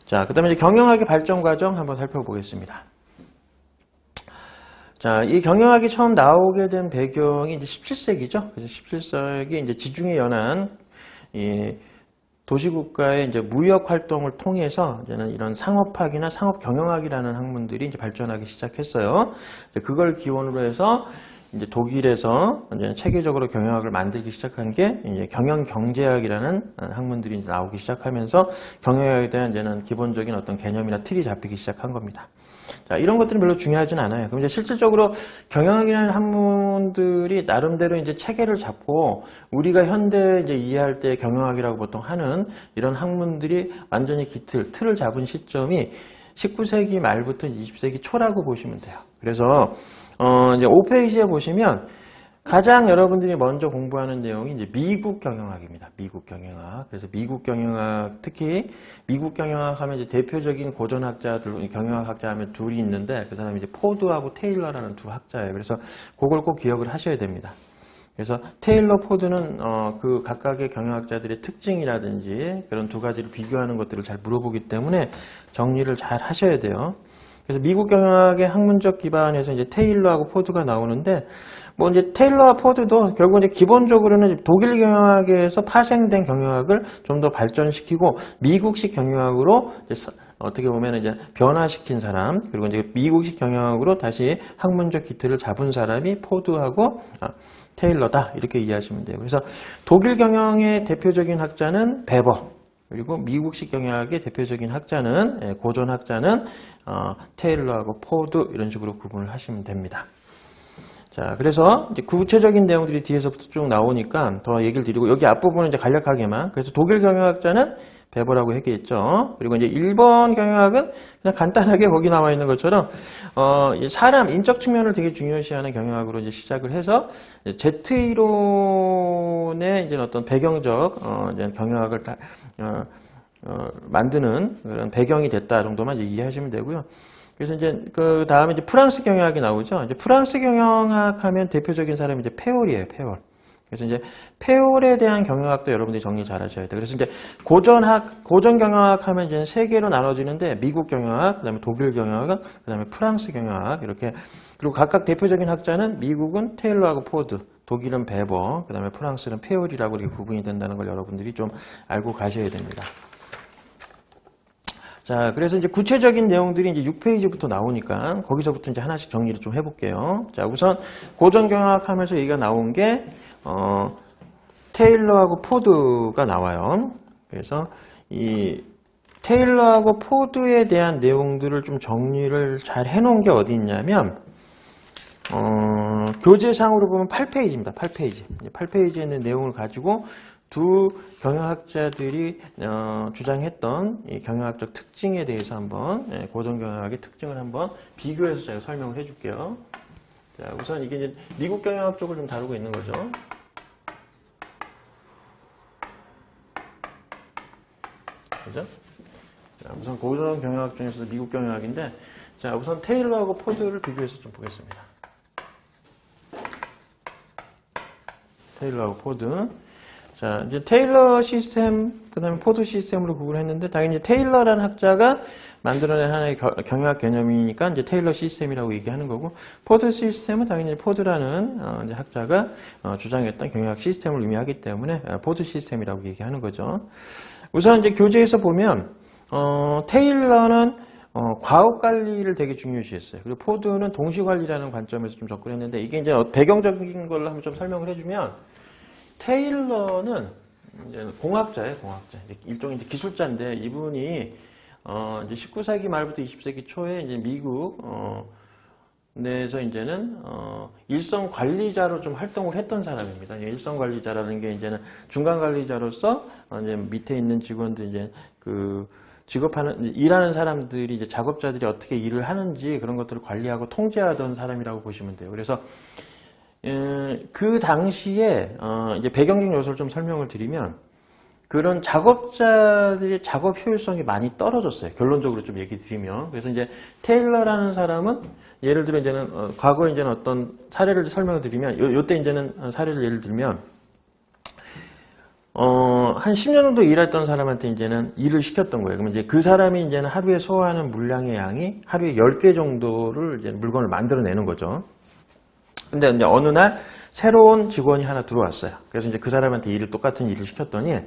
자, 그 다음에 이제 경영학의 발전 과정 한번 살펴보겠습니다. 자, 이 경영학이 처음 나오게 된 배경이 이제 17세기죠. 그래서 17세기 이제 지중해 연안, 이 도시국가의 이제 무역 활동을 통해서 이제는 이런 상업학이나 상업 경영학이라는 학문들이 이제 발전하기 시작했어요. 그걸 기원으로 해서 이제 독일에서 이제 체계적으로 경영학을 만들기 시작한 게 이제 경영 경제학이라는 학문들이 이제 나오기 시작하면서 경영학에 대한 이제는 기본적인 어떤 개념이나 틀이 잡히기 시작한 겁니다. 자, 이런 것들은 별로 중요하진 않아요. 그럼 이제 실질적으로 경영학이라는 학문들이 나름대로 이제 체계를 잡고 우리가 현대 이제 이해할 때 경영학이라고 보통 하는 이런 학문들이 완전히 틀을 잡은 시점이 19세기 말부터 20세기 초라고 보시면 돼요. 그래서 이제 5페이지에 보시면 가장 여러분들이 먼저 공부하는 내용이 이제 미국 경영학입니다. 미국 경영학. 그래서 미국 경영학, 특히 미국 경영학 하면 이제 대표적인 고전학자들, 경영학학자 하면 둘이 있는데 그 사람이 이제 포드하고 테일러라는 두 학자예요. 그래서 그걸 꼭 기억을 하셔야 됩니다. 그래서 테일러, 포드는 그 각각의 경영학자들의 특징이라든지 그런 두 가지를 비교하는 것들을 잘 물어보기 때문에 정리를 잘 하셔야 돼요. 그래서 미국 경영학의 학문적 기반에서 이제 테일러하고 포드가 나오는데, 뭐 이제 테일러와 포드도 결국 이제 기본적으로는 독일 경영학에서 파생된 경영학을 좀 더 발전시키고 미국식 경영학으로 이제 어떻게 보면 이제 변화시킨 사람, 그리고 이제 미국식 경영학으로 다시 학문적 기틀을 잡은 사람이 포드하고 테일러다, 이렇게 이해하시면 돼요. 그래서 독일 경영의 대표적인 학자는 베버, 그리고 미국식 경영학의 대표적인 학자는, 고전 학자는 테일러하고 포드, 이런 식으로 구분을 하시면 됩니다. 자, 그래서 이제 구체적인 내용들이 뒤에서부터 쭉 나오니까 더 얘기를 드리고, 여기 앞부분은 이제 간략하게만. 그래서 독일 경영학자는 베버라고 얘기했죠. 그리고 이제 일본 경영학은 그냥 간단하게 거기 나와 있는 것처럼 사람 인적 측면을 되게 중요시하는 경영학으로 이제 시작을 해서 제트 이론의 이제 어떤 배경적 이제 경영학을 만드는 그런 배경이 됐다 정도만 이제 이해하시면 되고요. 그래서 이제 그 다음에 이제 프랑스 경영학이 나오죠. 이제 프랑스 경영학 하면 대표적인 사람이 이제 페올이에요. 페올. 그래서 이제 페올에 대한 경영학도 여러분들이 정리 잘 하셔야 돼요. 그래서 이제 고전 경영학 하면 이제 세 개로 나눠지는데, 미국 경영학, 그다음에 독일 경영학, 그다음에 프랑스 경영학, 이렇게. 그리고 각각 대표적인 학자는 미국은 테일러하고 포드, 독일은 베버, 그다음에 프랑스는 페올이라고 이렇게 구분이 된다는 걸 여러분들이 좀 알고 가셔야 됩니다. 자, 그래서 이제 구체적인 내용들이 이제 6페이지부터 나오니까 거기서부터 이제 하나씩 정리를 좀 해볼게요. 자, 우선 고전 경영학 하면서 얘기가 나온 게 테일러하고 포드가 나와요. 그래서 이 테일러하고 포드에 대한 내용들을 좀 정리를 잘 해놓은 게 어디 있냐면 교재상으로 보면 8페이지입니다. 8페이지. 8페이지에 있는 내용을 가지고 두 경영학자들이 주장했던 이 경영학적 특징에 대해서 한번, 고전 경영학의 특징을 한번 비교해서 제가 설명을 해줄게요. 자, 우선 이게 이제 미국 경영학 쪽을 좀 다루고 있는 거죠. 그죠? 자, 우선 고전 경영학 중에서 미국 경영학인데, 자, 우선 테일러하고 포드를 비교해서 좀 보겠습니다. 테일러하고 포드. 자, 이제 테일러 시스템, 그 다음에 포드 시스템으로 구분했는데, 당연히 이제 테일러라는 학자가 만들어낸 하나의 경영학 개념이니까 이제 테일러 시스템이라고 얘기하는 거고, 포드 시스템은 당연히 포드라는 이제 학자가 주장했던 경영학 시스템을 의미하기 때문에 포드 시스템이라고 얘기하는 거죠. 우선 이제 교재에서 보면, 테일러는 과업 관리를 되게 중요시했어요. 그리고 포드는 동시 관리라는 관점에서 좀 접근했는데, 이게 이제 배경적인 걸로 한번 좀 설명을 해주면, 테일러는 이제 공학자예요, 공학자. 일종의 이제 기술자인데, 이분이 이제 19세기 말부터 20세기 초에 이제 미국 내에서 이제는 일선 관리자로 좀 활동을 했던 사람입니다. 일선 관리자라는 게 이제는 중간 관리자로서 이제 밑에 있는 직원들 이제 그 일하는 사람들이 이제 작업자들이 어떻게 일을 하는지 그런 것들을 관리하고 통제하던 사람이라고 보시면 돼요. 그래서 그 당시에 이제 배경적 요소를 좀 설명을 드리면, 그런 작업자들의 작업 효율성이 많이 떨어졌어요. 결론적으로 좀 얘기 드리면. 그래서 이제 테일러라는 사람은 예를 들어 이제는 과거에 이제는 어떤 사례를 설명을 드리면, 요때 이제는 사례를 예를 들면, 한 10년 정도 일했던 사람한테 이제는 일을 시켰던 거예요. 그러면 이제 그 사람이 이제는 하루에 소화하는 물량의 양이 하루에 10개 정도를 이제 물건을 만들어내는 거죠. 근데 이제 어느 날 새로운 직원이 하나 들어왔어요. 그래서 이제 그 사람한테 똑같은 일을 시켰더니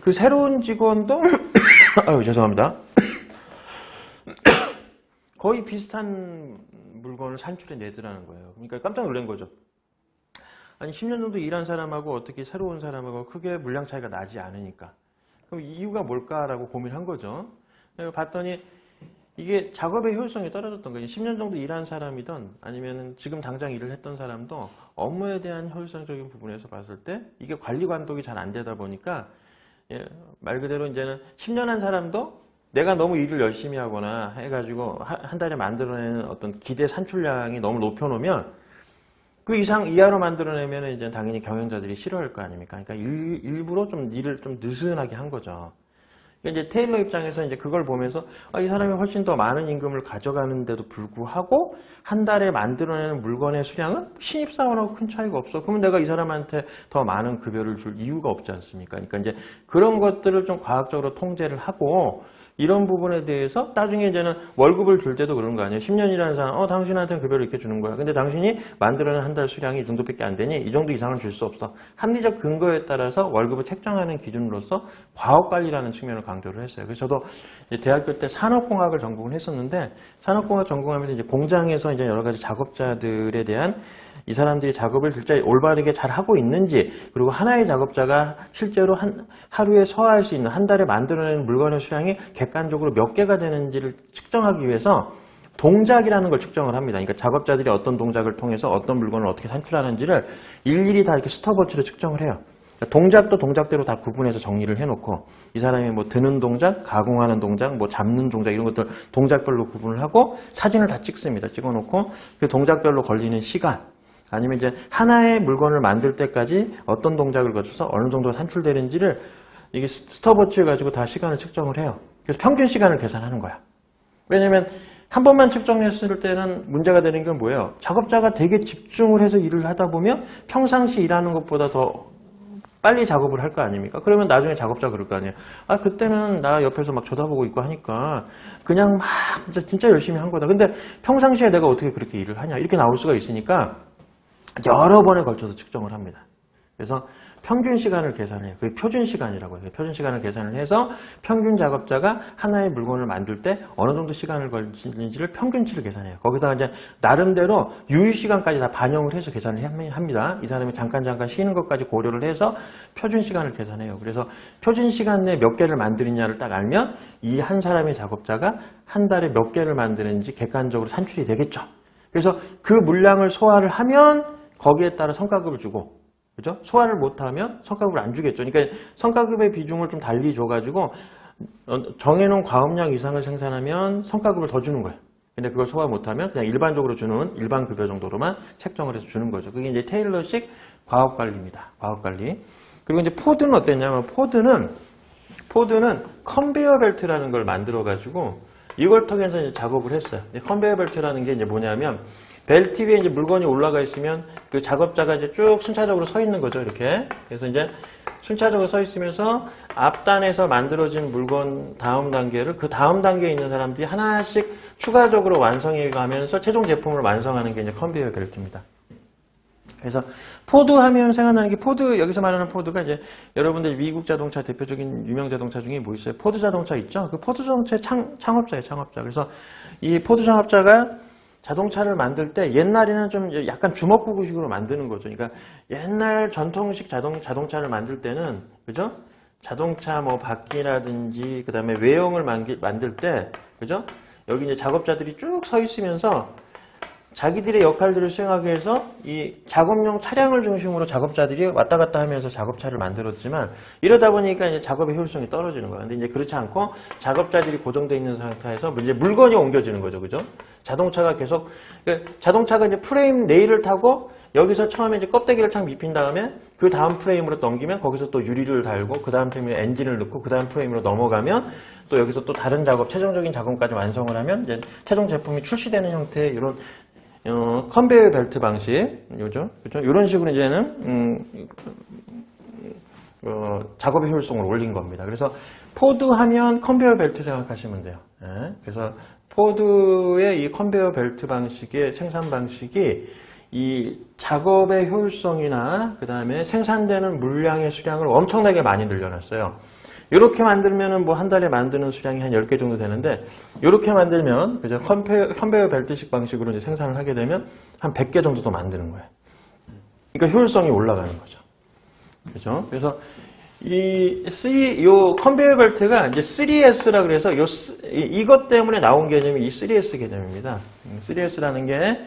그 새로운 직원도 아유, 죄송합니다. 거의 비슷한 물건을 산출해 내더라는 거예요. 그러니까 깜짝 놀란 거죠. 아니 10년 정도 일한 사람하고 어떻게 새로운 사람하고 크게 물량 차이가 나지 않으니까. 그럼 이유가 뭘까라고 고민한 거죠. 봤더니 이게 작업의 효율성이 떨어졌던 거예요. 10년 정도 일한 사람이든 아니면 지금 당장 일을 했던 사람도 업무에 대한 효율성적인 부분에서 봤을 때 이게 관리 감독이 잘 안 되다 보니까 말 그대로 이제는 10년 한 사람도 내가 너무 일을 열심히 하거나 해가지고 한 달에 만들어내는 어떤 기대 산출량이 너무 높여놓으면 그 이상 이하로 만들어내면 이제 당연히 경영자들이 싫어할 거 아닙니까? 그러니까 일부러 좀 일을 좀 느슨하게 한 거죠. 그러니까 이제 테일러 입장에서 이제 그걸 보면서 이 사람이 훨씬 더 많은 임금을 가져가는데도 불구하고 한 달에 만들어내는 물건의 수량은 신입사원하고 큰 차이가 없어. 그러면 내가 이 사람한테 더 많은 급여를 줄 이유가 없지 않습니까? 그러니까 이제 그런 것들을 좀 과학적으로 통제를 하고 이런 부분에 대해서 나중에 이제는 월급을 줄 때도 그런 거 아니에요. 10년이라는 사람, 당신한테는 급여를 이렇게 주는 거야. 근데 당신이 만들어낸 한 달 수량이 이 정도밖에 안 되니 이 정도 이상을 줄 수 없어. 합리적 근거에 따라서 월급을 책정하는 기준으로서 과업관리라는 측면을 강조를 했어요. 그래서 저도 이제 대학교 때 산업공학을 전공을 했었는데 산업공학 전공하면서 이제 공장에서 이제 여러 가지 작업자들에 대한 이 사람들이 작업을 진짜 올바르게 잘 하고 있는지, 그리고 하나의 작업자가 실제로 하루에 소화할 수 있는, 한 달에 만들어내는 물건의 수량이 객관적으로 몇 개가 되는지를 측정하기 위해서 동작이라는 걸 측정을 합니다. 그러니까 작업자들이 어떤 동작을 통해서 어떤 물건을 어떻게 산출하는지를 일일이 다 이렇게 스톱워치로 측정을 해요. 동작도 동작대로 다 구분해서 정리를 해놓고 이 사람이 뭐 드는 동작, 가공하는 동작, 뭐 잡는 동작 이런 것들 동작별로 구분을 하고 사진을 다 찍습니다. 찍어놓고 그 동작별로 걸리는 시간, 아니면 이제 하나의 물건을 만들 때까지 어떤 동작을 거쳐서 어느 정도 산출되는지를 이게 스톱워치를 가지고 다 시간을 측정을 해요. 그래서 평균 시간을 계산하는 거야. 왜냐면 한 번만 측정했을 때는 문제가 되는 건 뭐예요? 작업자가 되게 집중을 해서 일을 하다 보면 평상시 일하는 것보다 더 빨리 작업을 할 거 아닙니까? 그러면 나중에 작업자가 그럴 거 아니에요. 그때는 나 옆에서 막 쳐다보고 있고 하니까 그냥 막 진짜 열심히 한 거다. 근데 평상시에 내가 어떻게 그렇게 일을 하냐? 이렇게 나올 수가 있으니까 여러 번에 걸쳐서 측정을 합니다. 그래서 평균 시간을 계산해요. 그게 표준 시간이라고 해요. 표준 시간을 계산을 해서 평균 작업자가 하나의 물건을 만들 때 어느 정도 시간을 걸리는지를 평균치를 계산해요. 거기다가 이제 나름대로 유휴 시간까지 다 반영을 해서 계산을 합니다. 이 사람이 잠깐 쉬는 것까지 고려를 해서 표준 시간을 계산해요. 그래서 표준 시간 내에 몇 개를 만드느냐를 딱 알면 이 한 사람의 작업자가 한 달에 몇 개를 만드는지 객관적으로 산출이 되겠죠. 그래서 그 물량을 소화를 하면 거기에 따라 성과급을 주고, 그죠? 소화를 못하면 성과급을 안 주겠죠. 그러니까 성과급의 비중을 좀 달리 줘가지고 정해놓은 과업량 이상을 생산하면 성과급을 더 주는 거예요. 근데 그걸 소화 못하면 그냥 일반적으로 주는 일반 급여 정도로만 책정을 해서 주는 거죠. 그게 이제 테일러식 과업관리입니다. 과업관리. 그리고 이제 포드는 어땠냐면 포드는 컨베이어 벨트라는 걸 만들어가지고 이걸 통해서 이제 작업을 했어요. 컨베이어 벨트라는 게 이제 뭐냐면 벨트 위에 이제 물건이 올라가 있으면 그 작업자가 이제 쭉 순차적으로 서 있는 거죠, 이렇게. 그래서 이제 순차적으로 서 있으면서 앞단에서 만들어진 물건 다음 단계를 그 다음 단계에 있는 사람들이 하나씩 추가적으로 완성해 가면서 최종 제품을 완성하는 게 이제 컨베이어 벨트입니다. 그래서 포드 하면 생각나는 게 포드, 여기서 말하는 포드가 이제 여러분들 미국 자동차 대표적인 유명 자동차 중에 뭐 있어요? 포드 자동차 있죠? 그 포드 자동차의 창업자예요, 창업자. 그래서 이 포드 창업자가 자동차를 만들 때 옛날에는 좀 약간 주먹구구식으로 만드는 거죠. 그러니까 옛날 전통식 자동차를 만들 때는, 그죠? 자동차 뭐 바퀴라든지 그 다음에 외형을 만들 때, 그죠? 여기 이제 작업자들이 쭉 서 있으면서 자기들의 역할들을 수행하기 위해서 이 작업용 차량을 중심으로 작업자들이 왔다 갔다 하면서 작업차를 만들었지만 이러다 보니까 이제 작업의 효율성이 떨어지는 거예요. 근데 이제 그렇지 않고 작업자들이 고정되어 있는 상태에서 이제 물건이 옮겨지는 거죠. 그죠? 자동차가 계속, 자동차가 이제 프레임 레일을 타고 여기서 처음에 이제 껍데기를 착 입힌 다음에 그 다음 프레임으로 넘기면 거기서 또 유리를 달고 그 다음 프레임에 엔진을 넣고 그 다음 프레임으로 넘어가면 또 여기서 또 다른 작업, 최종적인 작업까지 완성을 하면 이제 최종 제품이 출시되는 형태의 이런 컨베이어 벨트 방식, 요죠? 그렇죠? 이런 식으로 이제는, 작업의 효율성을 올린 겁니다. 그래서 포드 하면 컨베이어 벨트 생각하시면 돼요. 예? 그래서 포드의 이 컨베이어 벨트 방식의 생산 방식이 이 작업의 효율성이나 그 다음에 생산되는 물량의 수량을 엄청나게 많이 늘려놨어요. 이렇게 만들면은 뭐 한 달에 만드는 수량이 한 10개 정도 되는데, 이렇게 만들면, 그죠? 컨베이어 벨트식 방식으로 이제 생산을 하게 되면 한 100개 정도도 만드는 거예요. 그러니까 효율성이 올라가는 거죠. 그죠? 그래서 요 컨베이어 벨트가 이제 3S라 그래서 이것 때문에 나온 개념이 이 3S 개념입니다. 3S라는 게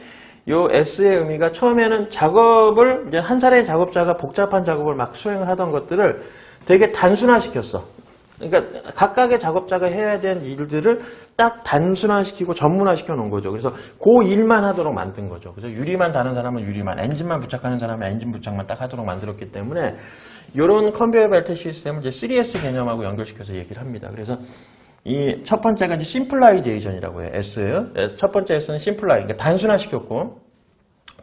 요 S의 의미가 처음에는 작업을, 이제 한 사람의 작업자가 복잡한 작업을 막 수행을 하던 것들을 되게 단순화시켰어. 그러니까 각각의 작업자가 해야 되는 일들을 딱 단순화시키고 전문화시켜 놓은 거죠. 그래서 그 일만 하도록 만든 거죠. 그래서 유리만 다는 사람은 유리만, 엔진만 부착하는 사람은 엔진 부착만 딱 하도록 만들었기 때문에 이런 컨베이어 벨트 시스템을 이제 3S 개념하고 연결시켜서 얘기를 합니다. 그래서 이 첫 번째가 이제 심플라이제이션이라고 해요. S. 첫 번째 S는 심플라이, 그러니까 단순화시켰고,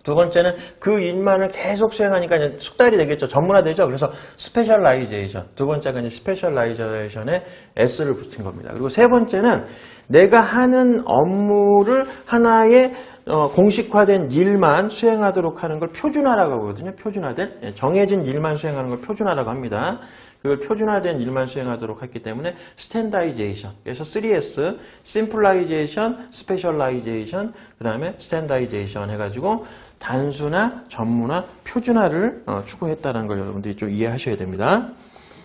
두 번째는 그 일만을 계속 수행하니까 이제 숙달이 되겠죠. 전문화되죠. 그래서 스페셜라이제이션. 두 번째가 이제 스페셜라이제이션에 S를 붙인 겁니다. 그리고 세 번째는 내가 하는 업무를 하나의 공식화된 일만 수행하도록 하는 걸 표준화라고 하거든요. 표준화된, 정해진 일만 수행하는 걸 표준화라고 합니다. 그걸 표준화된 일만 수행하도록 했기 때문에 스탠다이제이션. 그래서 3S, 심플라이제이션, 스페셜라이제이션, 그 다음에 스탠다이제이션 해가지고 단순화, 전문화, 표준화를 추구했다는 걸 여러분들이 좀 이해하셔야 됩니다.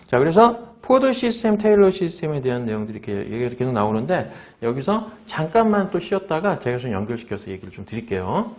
자, 그래서 포드 시스템, 테일러 시스템에 대한 내용들이 이렇게 얘기가 계속 나오는데, 여기서 잠깐만 또 쉬었다가 제가 좀 연결시켜서 얘기를 좀 드릴게요.